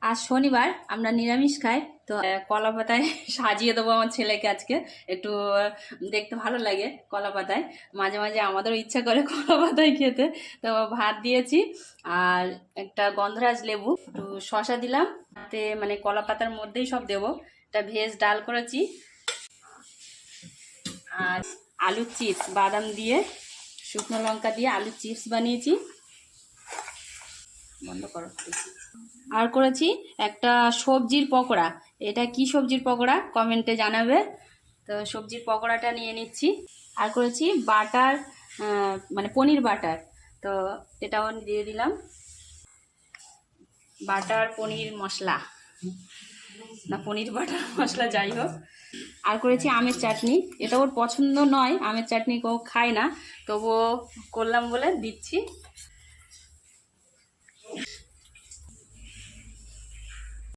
আজ শনিবার, আমরা নিরামিষ খাই। তো কলা পাতায় সাজিয়ে দেবো আমার ছেলেকে আজকে। একটু দেখতে ভালো লাগে কলা পাতায়। মাঝে মাঝে আমাদেরও ইচ্ছা করে কলা পাতায় খেতে। তো ভাত দিয়েছি, আর একটা গন্ধরাজ লেবু, একটু শশা দিলাম। তাতে মানে কলা পাতার মধ্যেই সব দেবো। একটা ভেজ ডাল করেছি, আর আলুর চিপস, বাদাম দিয়ে শুকনো লঙ্কা দিয়ে আলুর চিপস বানিয়েছি। বন্ধ করো। আর করেছি একটা সবজির পকোড়া। এটা কি সবজির পকোড়া কমেন্টে জানাবে। তো সবজির পকোড়াটা নিয়ে নিচ্ছি। আর করেছি বাটার, মানে পনির বাটার। তো এটাও দিয়ে দিলাম, বাটার পনির মশলা, না পনির বাটার মশলা, যাই হোক। আর করেছি আমের চাটনি। এটা ওর পছন্দ নয়, আমের চাটনি কেউ খায় না, তবুও করলাম বলে দিচ্ছি।